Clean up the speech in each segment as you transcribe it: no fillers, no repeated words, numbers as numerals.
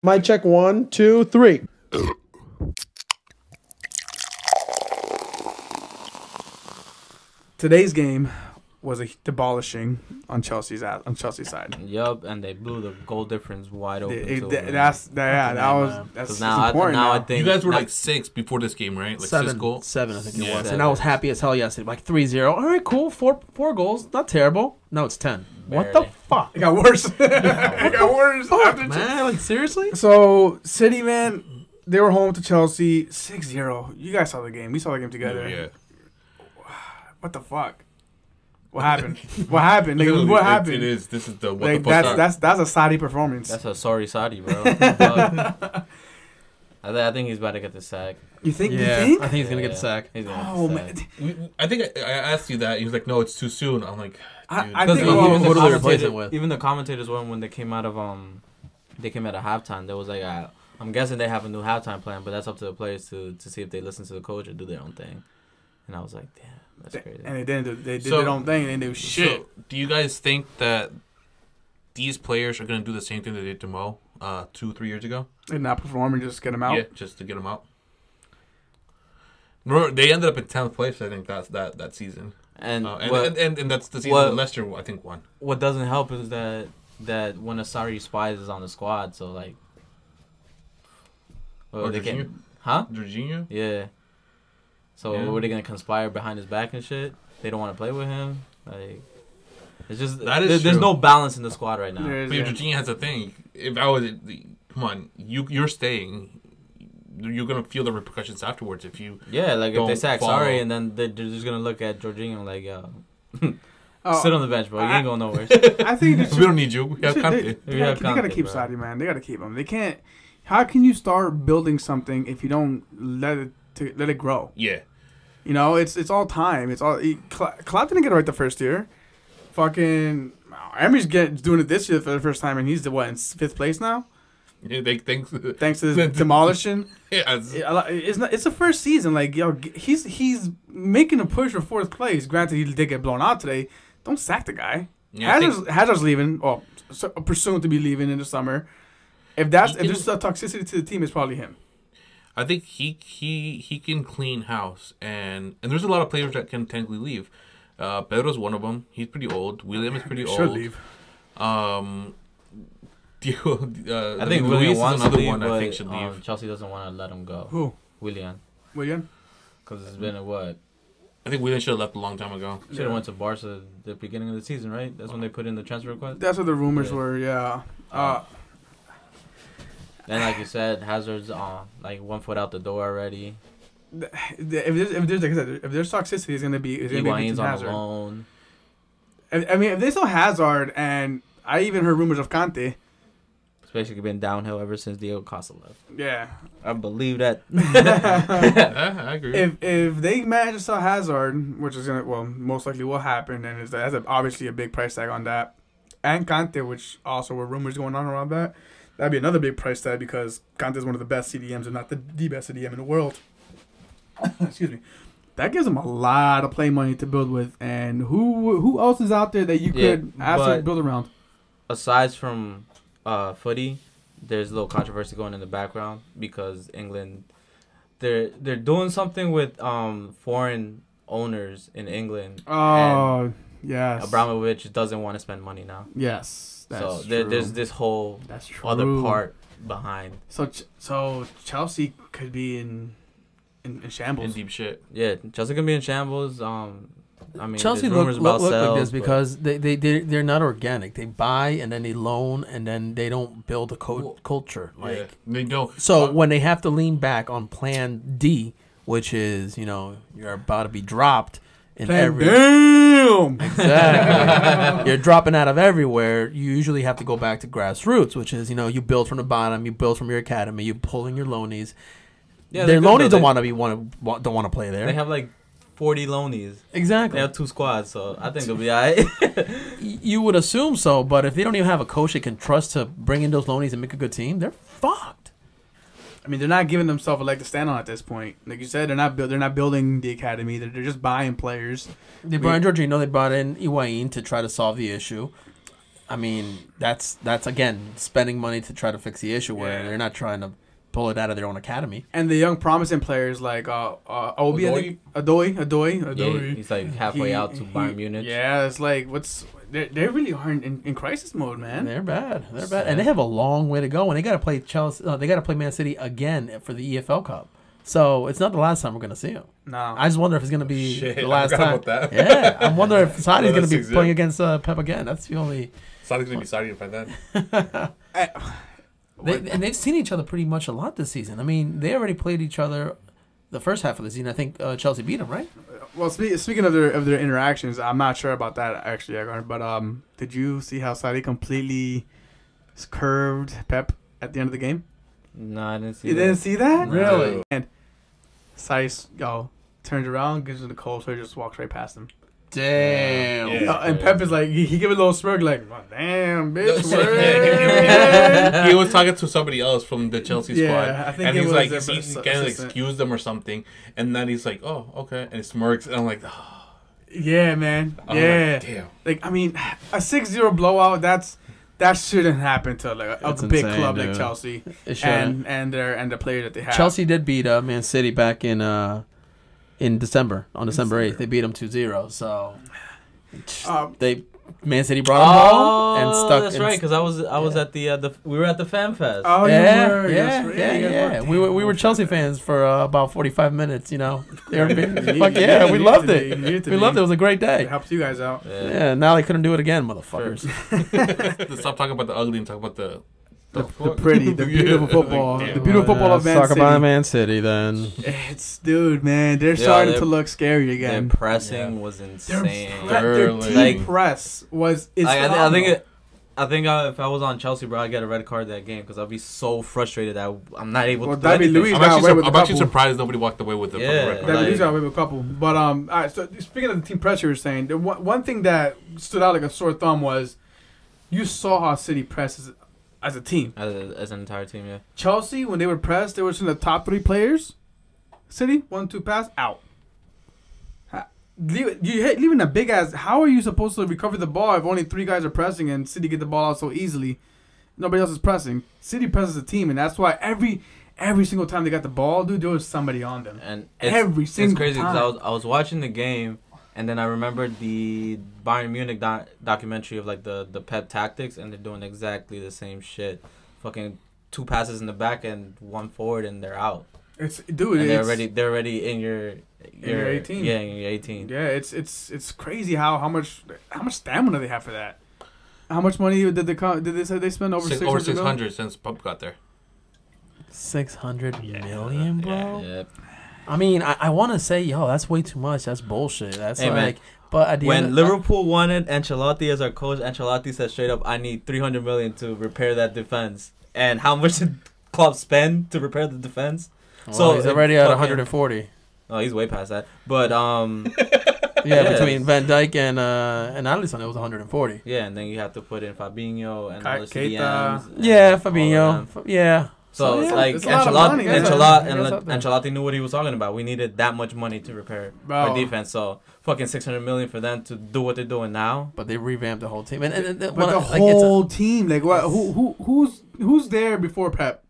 Mic check 1, 2, 3. Today's game was a demolishing on Chelsea's side. Yup, and they blew the goal difference wide open. That's important. Now I think you guys were like 6 before this game, right? Like 6 goals. 7, I think it was. Seven. And I was happy as hell yesterday. Like 3-0. All right, cool. Four goals. Not terrible. Now it's 10. What the Barely. fuck? It got worse. It got worse. Fuck, man. Like, seriously? So, City, man, they were home to Chelsea 6-0. You guys saw the game. We saw the game together. Yeah. What the fuck? What happened? What happened? Like, what happened? It is. This is the what Like, the fuck. that's a Saudi performance. That's a sorry Saudi, bro. I think he's about to get the sack. You think? Yeah. You think? I think he's going to get the sack. He's gonna Oh get the man. sack. I think I asked you that. He was like, "No, it's too soon." I'm like, I dude. think. Because Oh, even what do they replace it with? Even the commentators when they came out of halftime, there was like I'm guessing they have a new halftime plan, but that's up to the players to see if they listen to the coach or do their own thing. And I was like, damn, that's crazy. And they didn't do. They did their own thing. They didn't do shit. So, do you guys think that these players are going to do the same thing they did to Mo 2-3 years ago? They're not performing. Just get them out. Yeah, just to get them out. Remember, they ended up in 10th place. I think that season. And And that's the season that Leicester, I think, won. what doesn't help is that when Asari Spies is on the squad, so like, Or they Jorginho? can, huh? Jorginho? Yeah. So Yeah. were they gonna conspire behind his back and shit? They don't want to play with him. Like, it's just That is there's true. no balance in the squad right now. There's- But Jorginho has a thing. If I was, come on, you're staying. You're gonna feel the repercussions afterwards if you. Yeah, like if they Don't sack follow. Sorry, and then they're just gonna look at Jorginho like, yo, Oh, sit on the bench, bro. You ain't going nowhere. I think they We don't need you. We have They, Kante. they, We gotta, have they gotta Kante, keep bro. Saudi, man. They gotta keep him. They can't. How can you start building something if you don't let it grow? Yeah. You know, it's all time. It's all. Klopp didn't get it right the first year. Fucking Emery's doing it this year for the first time, and he's in 5th place now, Yeah, they think. thanks to this demolishing. Yeah, It's the first season. Like, yo, he's making a push for 4th place. Granted, he did get blown out today. Don't sack the guy. Yeah, Hazard's leaving. Well, presumed to be leaving in the summer. If there's a toxicity to the team, it's probably him. I think he can clean house, and there's a lot of players that can technically leave. Pedro's one of them. He's pretty old. William is pretty old. Should leave. I think Luis William is wants to another leave, one I but think should leave. Chelsea doesn't want to let him go. Who? William, William? because it's been what? I think William should have left a long time ago. Should have went to Barca at the beginning of the season, right? That's when they put in the transfer request. That's what the rumors Yeah. were. Yeah. And like you said, Hazard's like 1 foot out the door already. If there's toxicity, it's gonna be Higuain's on Hazard. the loan. I mean, if they saw Hazard, and I even heard rumors of Kante. It's basically been downhill ever since Diego Costa left. Yeah. I believe that. Yeah, I agree. If they manage to sell Hazard, which is most likely will happen, and that's obviously a big price tag on that, and Kante, which also were rumors going on around that, that'd be another big price tag because Kante is one of the best CDMs, if not the best CDM in the world. Excuse me. That gives them a lot of play money to build with, and who else is out there that you could ask to build around? Aside from footy, there's a little controversy going in the background because England, they're doing something with foreign owners in England. Oh, yes. Abramovich doesn't want to spend money now. Yes, that's So true. there's this whole That's true. other part behind. So Chelsea could be in shambles. In deep shit. Yeah, Chelsea can be in shambles. I mean, Chelsea there's rumors look about like this sales, but- because they're not organic. They buy and then they loan and then they don't build a culture. Like Yeah. They don't. so when they have to lean back on Plan D, which is you're about to be dropped in every Damn. exactly you're dropping out of everywhere. You usually have to go back to grassroots, which is you build from the bottom, you build from your academy, you pulling your loanies. Yeah, Their they're good, loanies though. don't want to play there. They have like 40 loanies. Exactly. They have 2 squads, so I think they'll be alright. You would assume so, but if they don't even have a coach they can trust to bring in those loanies and make a good team, they're fucked. I mean, they're not giving themselves a leg to stand on at this point. Like you said, they're not building the academy. They're just buying players. They brought in Jorginho. They brought in Higuain to try to solve the issue. I mean, that's again spending money to try to fix the issue where they're not trying to pull it out of their own academy. And the young promising players like Obi, I think, Adoy. Yeah, he's like halfway out to Bayern Munich. Yeah, it's like they really are in crisis mode, man. They're bad. They're bad, and they have a long way to go. And they got to play Chelsea. They got to play Man City again for the EFL Cup. So it's not the last time we're gonna see them. No, I just wonder if it's gonna be the last time. About that. Yeah, I wonder if Sadi's gonna be playing against Pep again. That's the only. Sadi's gonna be Sadi by then. They've seen each other pretty much a lot this season. I mean, they already played each other the first half of the season. I think Chelsea beat them, right? Well, speaking of their interactions, I'm not sure about that actually, but did you see how Sadi completely curved Pep at the end of the game? No, I didn't see You that. didn't see that? Really? And Sadi turns around, gives him the cold, so he just walks right past him. Damn. Yeah. And Pep is like, he give a little smirk, like, oh, damn, bitch. He was talking to somebody else from the Chelsea squad. Yeah, I think and it he's was like, their he kind of assistant. excused them or something. And then he's like, oh, okay. And he smirks. And I'm like, oh. Yeah, man. I'm Yeah. like, damn. Like, I mean, a 6-0 blowout, that shouldn't happen to like a That's big insane, club dude. like Chelsea It shouldn't. and the player that they have. Chelsea did beat Man City back in December, on December 8th. They beat them 2-0. So Man City brought them home and stuck. That's right, because I was at the we were at the Fan Fest. Oh, Yeah, you were. yeah, That's yeah, right. You guys yeah. were. We were Chelsea fans for about 45 minutes. You know, they were You fuck need- yeah, you we need loved to it. be. You need to We be. loved it. It was a great It day. helps you guys out. Yeah, now they couldn't do it again, motherfuckers. Let's stop talking about the ugly and talk about the The pretty, the beautiful football, Damn. the beautiful football of Man Talk City. about Man City then. It's dude, man, they're starting they're- to look scary Their again. pressing was Their, insane. their team Like- press was. Is I phenomenal. think if I was on Chelsea, bro, I'd get a red card that game because I'd be so frustrated that I'm not able Well, to do David anything. Luiz I'm got actually, away with a I'm actually couple. surprised nobody walked away with it. Yeah, From the record. David like- Luiz got away with a couple. But all right. So speaking of the team pressure, you were saying the one thing that stood out like a sore thumb was you saw how City presses as a team. As an entire team, yeah. Chelsea, when they were pressed, they were in the top 3 players. City, 1-2 pass, out. Leaving a big ass. How are you supposed to recover the ball if only 3 guys are pressing and City get the ball out so easily? Nobody else is pressing. City presses a team, and that's why every single time they got the ball, dude, there was somebody on them. And Every single it's crazy time. because I was watching the game, and then I remembered the Bayern Munich documentary of like the Pep tactics, and they're doing exactly the same shit. Fucking 2 passes in the back and 1 forward, and they're out. It's dude. And It's, they're already in your 18. Yeah, in your 18. Yeah, it's crazy how much stamina they have for that. How much money did they say they spend over Over 600? 600 since Pub got there. 600 million, bro. Yeah. I mean, I want to say, yo, that's way too much. That's bullshit. That's Hey, man. like, but at the When end, Liverpool wanted Ancelotti as our coach, Ancelotti said straight up, "I need 300 million to repair that defense." And how much did Klopp spend to repair the defense? so he's already at fucking- 140. Oh, he's way past that. But Yeah, Yeah. between Van Dijk and Alisson, it was 140. yeah, and then you have to put in Fabinho and all the Keita. CDMs. and Yeah, all of Fabinho. them. Yeah. So yeah, it's like it's a lot of money. That's Ancelotti knew what he was talking about. We needed that much money to repair our Bro. defense. So fucking 600 million for them to do what they're doing now. But they revamped the whole team. And But when the I- like, it's a- whole team, like what? Who's there before Pep?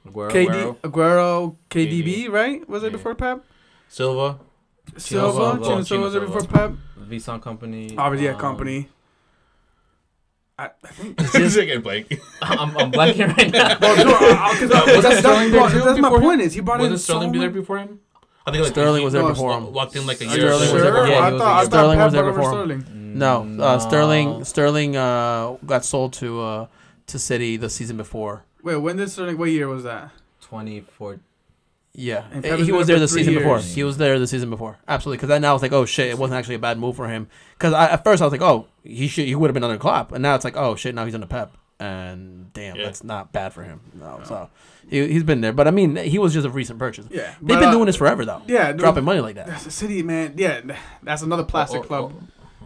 Aguero. Aguero, KDB, right? Was it Yeah. before Pep? Silva. Silva, Silva. Chino Silva was there Silva. before Pep? Visan Company. Obviously, a company. I think. Just getting blank. I'm blanking right now. That's my point. Is he brought in Wasn't Sterling so be there many- before him? I think like Sterling was there No, before him. Walked in like a year. Sterling or was so. there before Yeah, him. he was there. Sterling Pep was there brought over before him. Sterling. No, Sterling got sold to City the season before. Wait, when did Sterling? What year was that? 2014. Yeah, And Pep was he was there there for the 3 season before. years. He was there the season before. Absolutely, because then I was like, oh shit, it wasn't actually a bad move for him. Because at first I was like, oh, he would have been under Klopp, and now it's like, oh shit, now he's under Pep, and damn, Yeah. that's not bad for him. No, so he's been there, but I mean, he was just a recent purchase. Yeah, They've been doing this forever though. Yeah, Dropping money like that. That's the City, man. Yeah, that's another plastic club.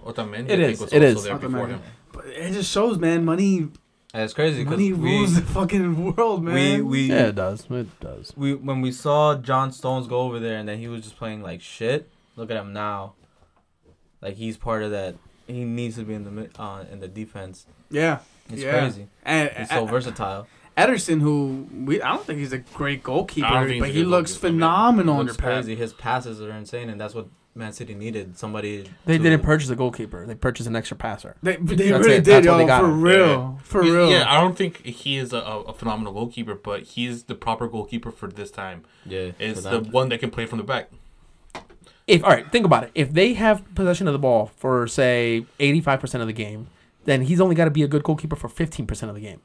Otamendi, It I think, is, was it also is. there before him. But it just shows, man. Money It's crazy because rules the fucking world, man. we Yeah, it does. It does. when we saw John Stones go over there and then he was just playing like shit. Look at him now. Like he's part of that he needs to be in the defense. Yeah. It's crazy. And he's so versatile. Ederson, I don't think he's a great goalkeeper, think but he's he a good looks goalkeeper. phenomenal He under looks Pep. crazy. His passes are insane, and that's what Man City needed. Somebody. They didn't purchase a goalkeeper. They purchased an extra passer. They That's really it. did, That's what they yo, got for him. real. For real. Yeah, I don't think he is a phenomenal goalkeeper, but he's the proper goalkeeper for this time. Yeah. It's the one that can play from the back. All right, think about it. If they have possession of the ball for, say, 85% of the game, then he's only got to be a good goalkeeper for 15% of the game.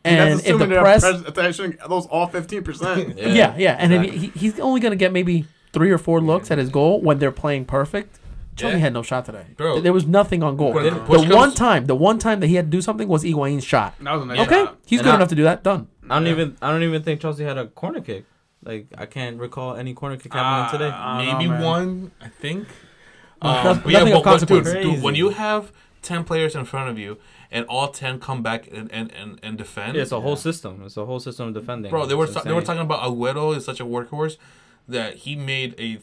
And if the press, those all 15%. yeah, and if he's only going to get maybe 3 or 4 looks at his goal when they're playing perfect. Chelsea had no shot today. Bro. There was nothing on goal. The one time that he had to do something was Higuain's shot. That was a nice Okay, shot. he's good enough to do that. Done. I don't even think Chelsea had a corner kick. Like, I can't recall any corner kick happening today. Maybe one, I think. Nothing of consequence. Dude, when you have 10 players in front of you and all 10 come back and defend. Yeah, it's a whole system. It's a whole system of defending. Bro, they were talking about Aguero is such a workhorse that he made a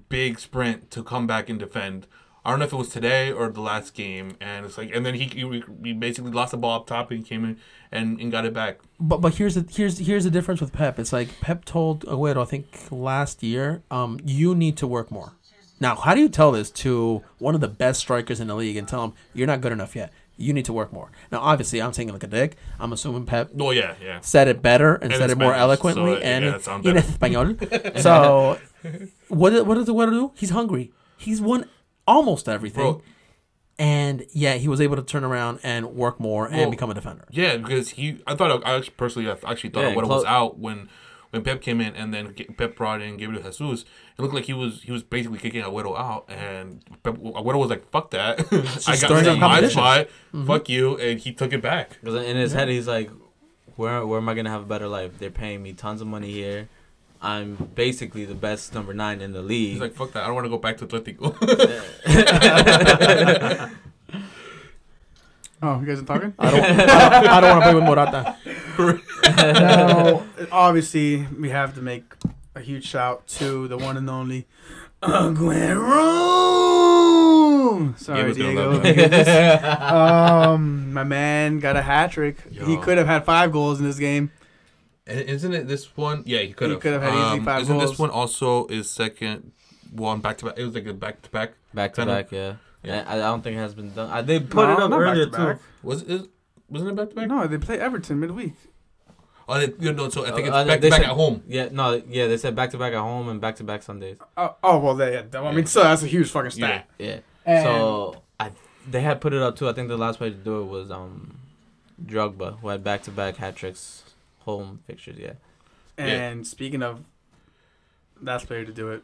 big sprint to come back and defend. I don't know if it was today or the last game, and it's like, and then he basically lost the ball up top and came in and got it back. But here's the difference with Pep. It's like Pep told Aguero, I think last year, you need to work more. Now, how do you tell this to one of the best strikers in the league and tell him you're not good enough yet? You need to work more. Now, obviously, I'm saying it like a dick. I'm assuming Pep said it better and said it more eloquently and in Espanol. So, what does Aguero do? He's hungry. He's won almost everything. Bro. And, he was able to turn around and work more and become a defender. Yeah, because I thought Aguero was out when Pep came in, and then Pep brought in Gabriel Jesus. It looked like he was basically kicking Aguero out, and Aguero was like, "Fuck that! I got my spot. Fuck you!" And he took it back. Because in his head, he's like, "Where am I gonna have a better life? They're paying me tons of money here. I'm basically the best number 9 in the league." He's like, "Fuck that! I don't want to go back to Atletico." Oh, you guys are talking? I don't want to play with Morata. Now, obviously, we have to make a huge shout to the one and only Aguero. Sorry, Diego. My man got a hat trick. He could have had 5 goals in this game. Isn't it this one? Yeah, he could have. He could have had easily 5 isn't goals. This one also is second one back to back? It was like a back to back. Back to back, yeah. I don't think it has been done. They put it up earlier too. Wasn't it back to back? No, they play Everton midweek. So I think it's back to back at home. Yeah, they said back to back at home and back to back Sundays. I mean, so that's a huge fucking stat. Yeah. And So they had put it up too. I think the last way to do it was Drogba, who had back to back hat tricks, home fixtures. Yeah. And speaking of last player to do it,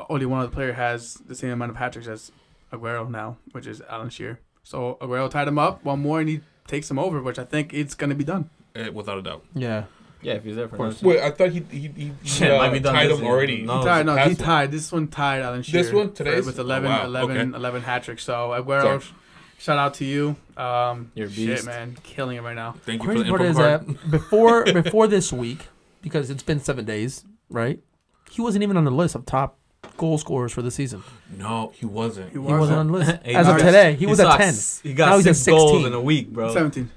only one other player has the same amount of hat tricks as Aguero now, which is Alan Shearer. So Aguero tied him up one more, and he takes him over, which I think it's going to be done. Without a doubt. Yeah. Yeah, if he's there for us. Wait, I thought he might be done tied this him year. already. No, He tied. This one tied Alan Shearer. This one today with 11 hat tricks. So Aguero, Sorry. shout out to you. You're a beast. Shit, man, killing it right now. Thank you for the Crazy part info is card. that before this week, because it's been 7 days, right? He wasn't even on the list of top goal scorers for the season. No, he wasn't. He wasn't on the list. Hey, As of today, he was at 10. He got Now he's at 6 goals 16. in a week, bro. 17.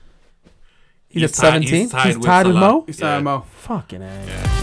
He's at 17. He's tied with Mo. He's tied with Mo. Fucking A. Yeah.